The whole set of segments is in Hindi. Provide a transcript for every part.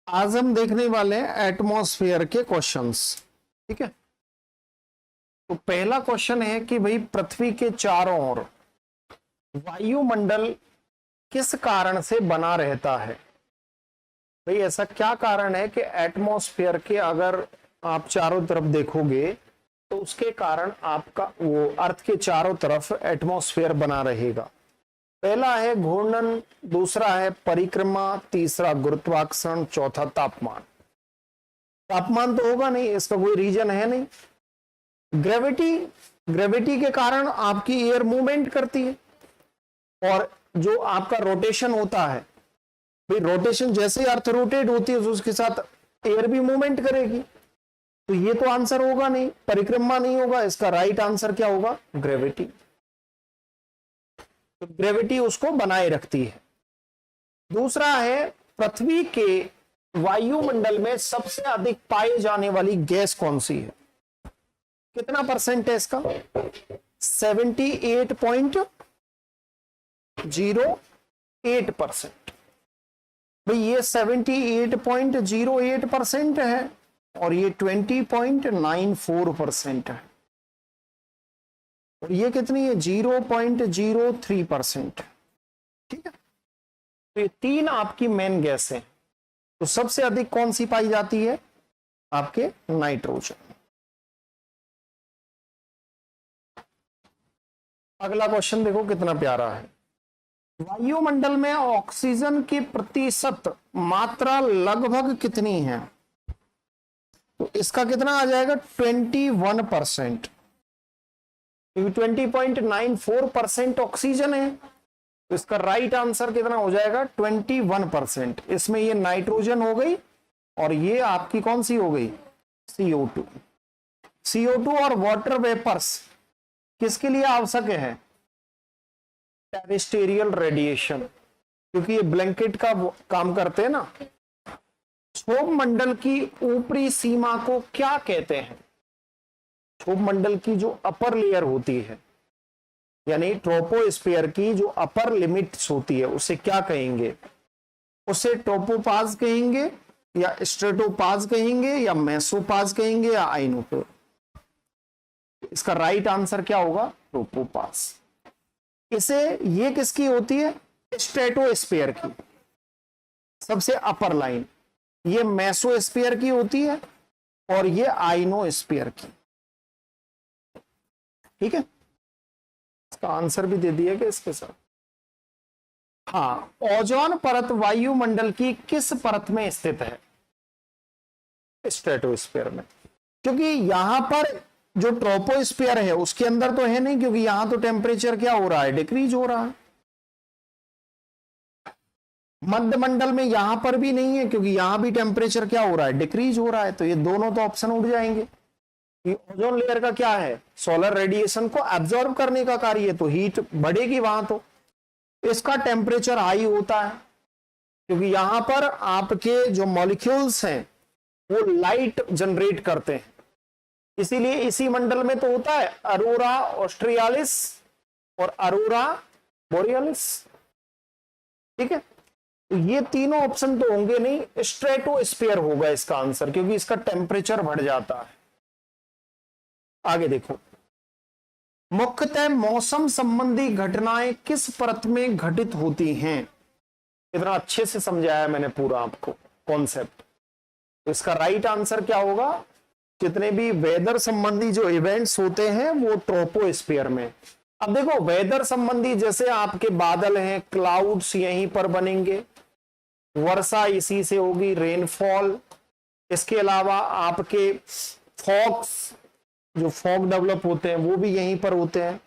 आज हम देखने वाले हैं एटमॉस्फेयर के क्वेश्चंस। ठीक है, तो पहला क्वेश्चन है कि भाई पृथ्वी के चारों ओर वायुमंडल किस कारण से बना रहता है। भाई ऐसा क्या कारण है कि एटमॉस्फेयर के अगर आप चारों तरफ देखोगे तो उसके कारण आपका वो अर्थ के चारों तरफ एटमॉस्फेयर बना रहेगा। पहला है घूर्णन, दूसरा है परिक्रमा, तीसरा गुरुत्वाकर्षण, चौथा तापमान। तापमान तो होगा नहीं, इसका कोई रीजन है नहीं। ग्रेविटी, ग्रेविटी के कारण आपकी एयर मूवमेंट करती है और जो आपका रोटेशन होता है, भाई रोटेशन जैसे अर्थ रोटेट होती है तो उसके साथ एयर भी मूवमेंट करेगी, तो ये तो आंसर होगा नहीं, परिक्रमा नहीं होगा। इसका राइट आंसर क्या होगा? ग्रेविटी। तो ग्रेविटी उसको बनाए रखती है। दूसरा है पृथ्वी के वायुमंडल में सबसे अधिक पाई जाने वाली गैस कौन सी है? कितना परसेंट है इसका? 78.08%। भाई ये 78.08% है और ये 20.94% है और ये कितनी है? 0.03%। ठीक है, तो ये तीन आपकी मेन गैस है। तो सबसे अधिक कौन सी पाई जाती है? आपके नाइट्रोजन। अगला क्वेश्चन देखो कितना प्यारा है। वायुमंडल में ऑक्सीजन की प्रतिशत मात्रा लगभग कितनी है? तो इसका कितना आ जाएगा? 21%। 20.94% ऑक्सीजन है, तो इसका राइट आंसर कितना हो जाएगा? 21%। इसमें ये नाइट्रोजन हो गई और ये आपकी कौन सी हो गई? CO2। CO2 और वाटर वेपर्स किसके लिए आवश्यक है? टेरेस्ट्रियल रेडिएशन, क्योंकि ये ब्लैंकेट का काम करते हैं ना। क्षोभ मंडल की ऊपरी सीमा को क्या कहते हैं? क्षोभ मंडल की जो अपर लेयर होती है, यानी ट्रोपोस्फीयर की जो अपर लिमिट्स होती है, उसे क्या कहेंगे? उसे ट्रोपोपाज कहेंगे या स्ट्रेटोपाज कहेंगे या मेसोपाज कहेंगे या आइनोटोर? इसका राइट आंसर क्या होगा? ट्रोपोपाज। इसे ये किसकी होती है? स्ट्रेटोस्फीयर की सबसे अपर लाइन, ये मेसोस्फीयर की होती है और ये आइनोस्फीयर की। ठीक है, इसका आंसर भी दे दिया कि इसके साथ। हाँ, ओजोन परत वायुमंडल की किस परत में स्थित है? स्ट्रेटोस्फीयर में, क्योंकि यहां पर जो ट्रोपोस्फीयर है उसके अंदर तो है नहीं, क्योंकि यहां तो टेम्परेचर क्या हो रहा है? डिक्रीज हो रहा है। मध्य मंडल में यहां पर भी नहीं है, क्योंकि यहां भी टेम्परेचर क्या हो रहा है? डिक्रीज हो रहा है। तो ये दोनों तो ऑप्शन उड़ जाएंगे। ओजोन लेयर का क्या है? सोलर रेडिएशन को एब्जॉर्ब करने का कार्य है, तो हीट बढ़ेगी वहां। तो इसका टेम्परेचर हाई होता है, क्योंकि यहां पर आपके जो मॉलिक्यूल्स हैं वो लाइट जनरेट करते हैं। इसीलिए इसी मंडल में तो होता है अरोरा ऑस्ट्रियालिस और अरोरा बोरियालिस। ठीक है, तो ये तीनों ऑप्शन तो होंगे नहीं, स्ट्रेटोस्फीयर होगा इसका आंसर, क्योंकि इसका टेम्परेचर बढ़ जाता है। आगे देखो, मुख्यतः मौसम संबंधी घटनाएं किस परत में घटित होती हैं? इतना अच्छे से समझाया मैंने पूरा आपको कॉन्सेप्ट। तो इसका राइट आंसर क्या होगा? जितने भी वेदर संबंधी जो इवेंट्स होते हैं वो ट्रोपोस्फीयर में। अब देखो, वेदर संबंधी जैसे आपके बादल हैं, क्लाउड्स यहीं पर बनेंगे, वर्षा इसी से होगी, रेनफॉल। इसके अलावा आपके फॉग्स, जो फॉग डेवलप होते हैं वो भी यहीं पर होते हैं।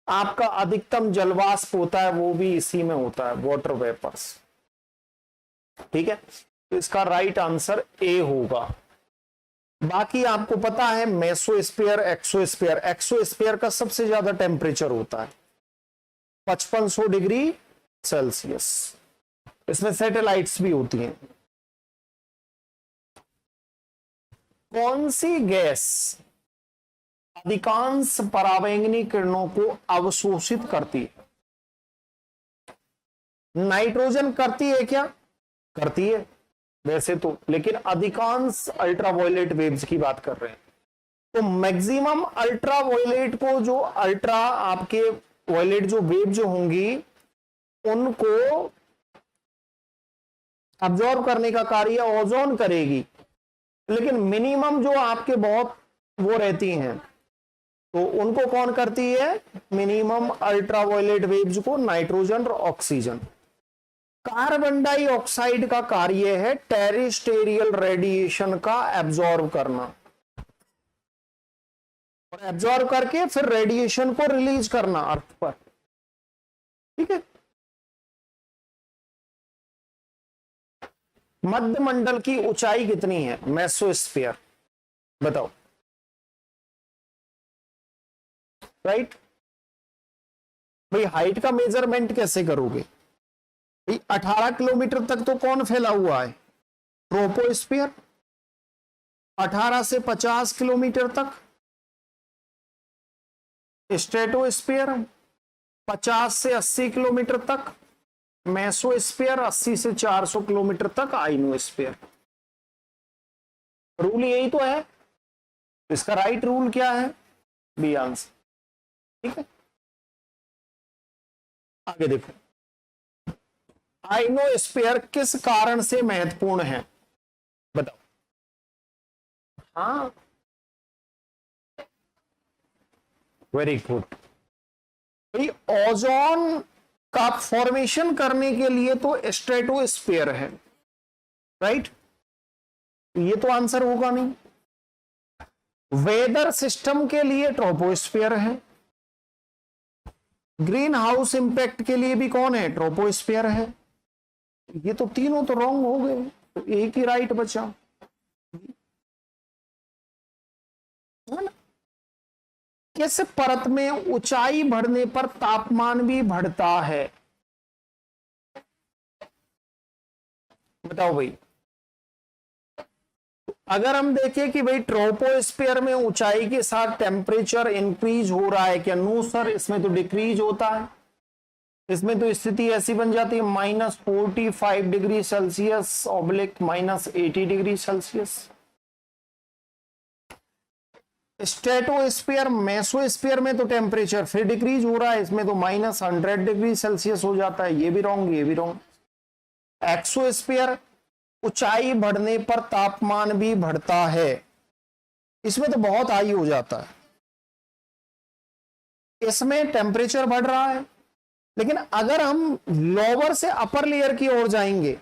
आपका अधिकतम जलवाष्प होता है वो भी इसी में होता है, वाटर वेपर्स। ठीक है, तो इसका राइट आंसर ए होगा। बाकी आपको पता है मेसोस्फीयर, एक्सोस्फीयर। एक्सोस्फीयर का सबसे ज्यादा टेम्परेचर होता है 5500 डिग्री सेल्सियस। इसमें सैटेलाइट्स भी होती हैं। कौन सी गैस अधिकांश पराबैंगनी किरणों को अवशोषित करती है? नाइट्रोजन करती है क्या? करती है। वैसे तो, लेकिन अधिकांश अल्ट्रावायलेट वेव्स की बात कर रहे हैं। तो मैक्सिमम अल्ट्रावायलेट को, जो अल्ट्रा आपके वायलेट जो वेव जो होंगी उनको अब्जॉर्ब करने का कार्य ओजोन करेगी, लेकिन मिनिमम जो आपके बहुत वो रहती हैं तो उनको कौन करती है? मिनिमम अल्ट्रावायलेट वेव्स को नाइट्रोजन और ऑक्सीजन। कार्बन डाइऑक्साइड का कार्य है टेरेस्टेरियल रेडिएशन का एब्जॉर्ब करना, और एब्जॉर्ब करके फिर रेडिएशन को रिलीज करना अर्थ पर। ठीक है। मध्य मंडल की ऊंचाई कितनी है? मेसोस्फीयर, बताओ। राइट भाई, हाइट का मेजरमेंट कैसे करोगे भाई? 18 किलोमीटर तक तो कौन फैला हुआ है? ट्रोपोस्फीयर। 18 से 50 किलोमीटर तक स्ट्रेटोस्फीयर। 50 से 80 किलोमीटर तक मेसोस्फीयर। 80 से 400 किलोमीटर तक आइनोस्फीयर। रूल यही तो है। इसका राइट रूल क्या है? B answer. ठीक है, आगे देखो। आइनोस्फीयर किस कारण से महत्वपूर्ण है? बताओ। हाँ, वेरी गुड भाई। ओजोन का फॉर्मेशन करने के लिए तो स्ट्रेटोस्फीयर है, राइट? ये तो आंसर होगा नहीं। वेदर सिस्टम के लिए ट्रोपोस्फीयर है। ग्रीन हाउस इंपैक्ट के लिए भी कौन है? ट्रोपोस्फीयर है। ये तो तीनों तो रॉन्ग हो गए, तो एक ही राइट बचा, है ना? किस परत में ऊंचाई बढ़ने पर तापमान भी बढ़ता है? बताओ भाई। अगर हम देखें कि भाई ट्रोपोस्फीयर में ऊंचाई के साथ टेम्परेचर इंक्रीज हो रहा है क्या? नो सर, इसमें तो डिक्रीज होता है। इसमें तो स्थिति ऐसी बन जाती है -45 degree Celsius oblique -80 degree Celsius. Stratosphere mesosphere में तो टेम्परेचर फिर डिक्रीज हो रहा है, इसमें तो -100 डिग्री सेल्सियस हो जाता है। ये भी रॉन्ग, ये भी रॉन्ग। एक्सोस्फीयर ऊंचाई बढ़ने पर तापमान भी बढ़ता है, इसमें तो बहुत हाई हो जाता है। इसमें टेम्परेचर बढ़ रहा है, लेकिन अगर हम लोअर से अपर लेयर की ओर जाएंगे,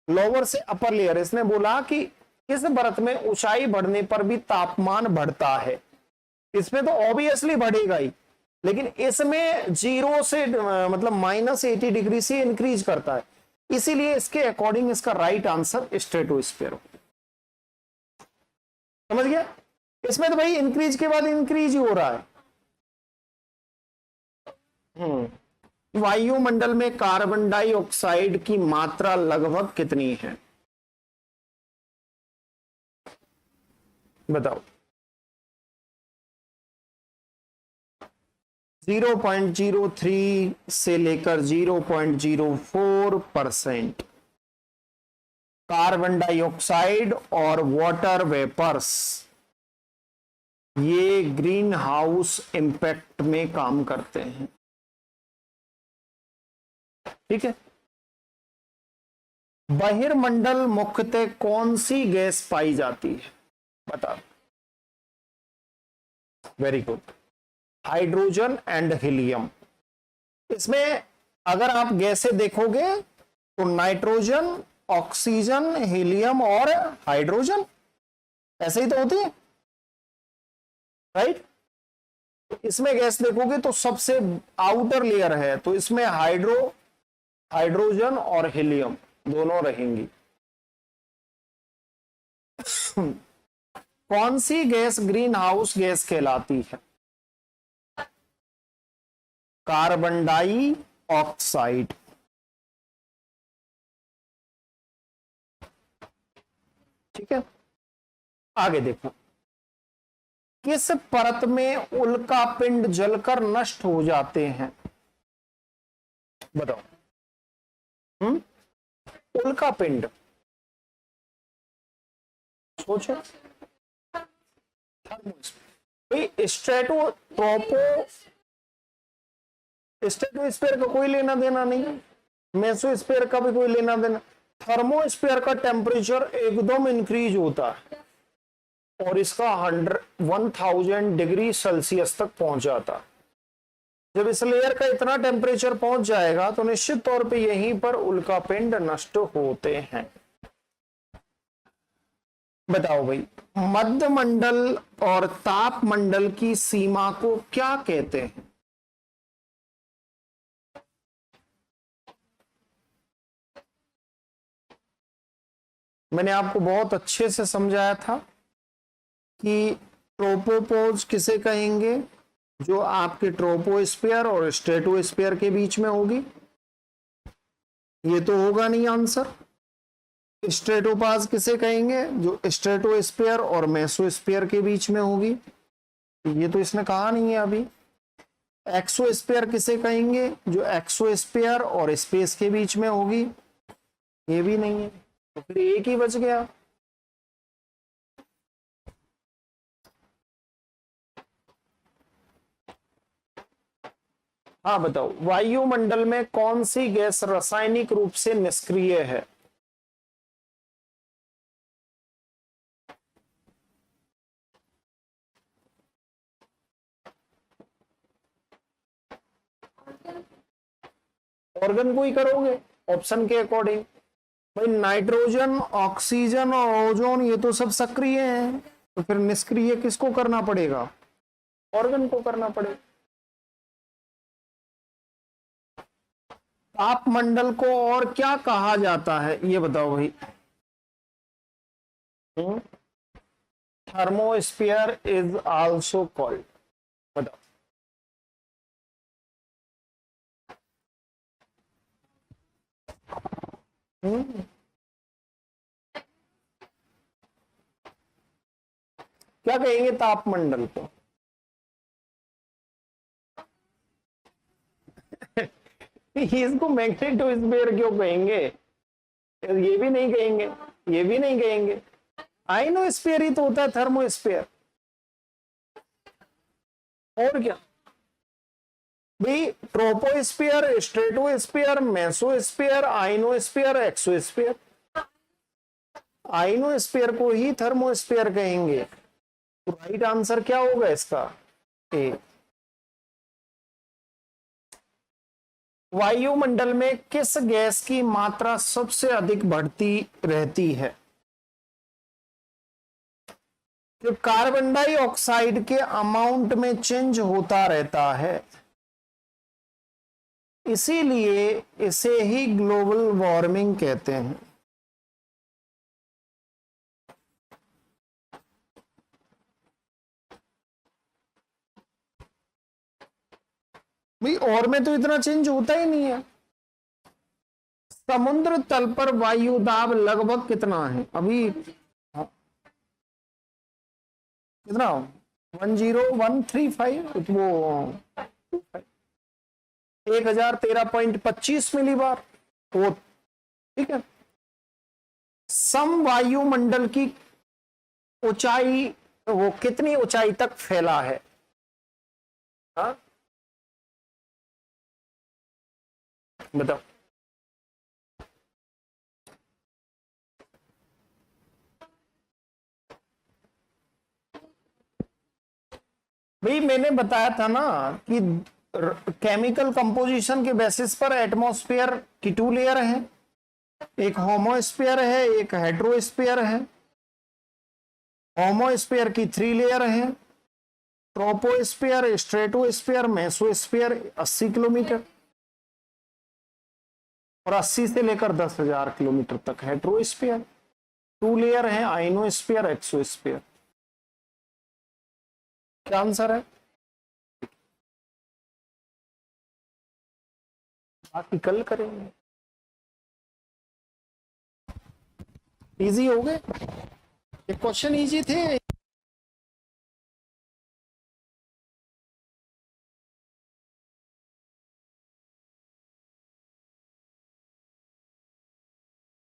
लोअर से अपर लेयर, इसने बोला कि इस परत में ऊंचाई बढ़ने पर भी तापमान बढ़ता है, इसमें तो ऑब्वियसली बढ़ेगा ही, लेकिन इसमें 0 से मतलब -80 डिग्री से इंक्रीज करता है, इसीलिए इसके अकॉर्डिंग इसका राइट आंसर स्ट्रेटोस्फीयर। समझ गया? इसमें तो भाई इंक्रीज के बाद इंक्रीज ही हो रहा है। वायुमंडल में कार्बन डाइऑक्साइड की मात्रा लगभग कितनी है? बताओ। 0.03 से लेकर 0.04% कार्बन डाइऑक्साइड और वाटर वेपर्स ये ग्रीन हाउस इंपैक्ट में काम करते हैं। ठीक है। बहिर्मंडल मुख्यतः कौन सी गैस पाई जाती है? बता। Very good, hydrogen and helium. इसमें अगर आप गैसें देखोगे तो नाइट्रोजन, ऑक्सीजन, हीलियम और हाइड्रोजन, ऐसे ही तो होती है, राइट? इसमें गैस देखोगे तो सबसे आउटर लेयर है, तो इसमें हाइड्रोजन और हीलियम दोनों रहेंगी। कौन सी गैस ग्रीन हाउस गैस कहलाती है? Carbon dioxide. ठीक है, आगे देखो। किस परत में उल्का पिंड जलकर नष्ट हो जाते हैं? बताओ। उल्का पिंड सोचो। स्ट्रेटोस्फीयर का कोई लेना देना नहीं, मेसोस्फीयर का भी कोई लेना देना। थर्मोस्फीयर का टेम्परेचर एकदम इंक्रीज होता है और इसका 1000 डिग्री सेल्सियस तक पहुंच जाता है। जब इस लेयर का इतना टेम्परेचर पहुंच जाएगा तो निश्चित तौर पे यहीं पर उल्कापिंड नष्ट होते हैं। बताओ भाई, मध्य मंडल और ताप मंडल की सीमा को क्या कहते हैं? मैंने आपको बहुत अच्छे से समझाया था कि ट्रोपोपॉज किसे कहेंगे, जो आपके ट्रोपोस्फीयर और स्ट्रेटोस्फीयर के बीच में होगी। ये तो होगा नहीं आंसर। स्ट्रेटोपाज किसे कहेंगे, जो स्ट्रेटोस्फीयर और मेसोस्फीयर के बीच में होगी। ये तो इसने कहा नहीं है अभी। एक्सोस्फीयर किसे कहेंगे, जो एक्सोस्फीयर और स्पेस के बीच में होगी। ये भी नहीं है, तो फिर एक ही बच गया। हाँ बताओ, वायुमंडल में कौन सी गैस रासायनिक रूप से निष्क्रिय है? ऑर्गन को ही करोगे ऑप्शन के अकॉर्डिंग। भाई नाइट्रोजन, ऑक्सीजन और ओजोन ये तो सब सक्रिय हैं, तो फिर निष्क्रिय किसको करना पड़ेगा? ऑर्गन को करना पड़ेगा। तापमंडल को और क्या कहा जाता है, ये बताओ भाई। थर्मोस्फीयर इज आल्सो कॉल्ड, बताओ। क्या कहेंगे तापमंडल को? इसको मैग्नेटोस्फीयर क्यों कहेंगे? ये भी नहीं कहेंगे, ये भी नहीं कहेंगे। आइनोस्फीयर ही तो होता है थर्मोस्फीयर, और क्या भाई? Troposphere, stratosphere, mesosphere, ionosphere, exosphere. Ionosphere को ही थर्मोस्फीयर कहेंगे। तो राइट आंसर क्या होगा इसका? ए। वायुमंडल में किस गैस की मात्रा सबसे अधिक बढ़ती रहती है? जो कार्बन डाइऑक्साइड के अमाउंट में चेंज होता रहता है, इसीलिए इसे ही ग्लोबल वार्मिंग कहते हैं। भाई और में तो इतना चेंज होता ही नहीं है। समुद्र तल पर वायु दाब लगभग कितना है अभी? कितना? 10135, वो 1013.25 मिलीबार, वो ठीक है। सम वायुमंडल की ऊंचाई वो कितनी ऊंचाई तक फैला है? हाँ बताओ। भाई मैंने बताया था ना कि केमिकल कंपोजिशन के बेसिस पर एटमॉस्फेयर की 2 लेयर हैं, एक होमोस्फीयर है, एक हेट्रोस्फीयर है। होमोस्फीयर की 3 लेयर हैं, ट्रोपोस्फीयर, स्ट्रेटोस्फीयर, मेसोस्फीयर। 80 किलोमीटर और 80 से लेकर 10,000 किलोमीटर तक हेट्रोस्फीयर। 2 लेयर है, आइनोस्फीयर, एक्सोस्फीयर। क्या आंसर है? बाकी कल करेंगे। इजी हो गए, ये क्वेश्चन इजी थे।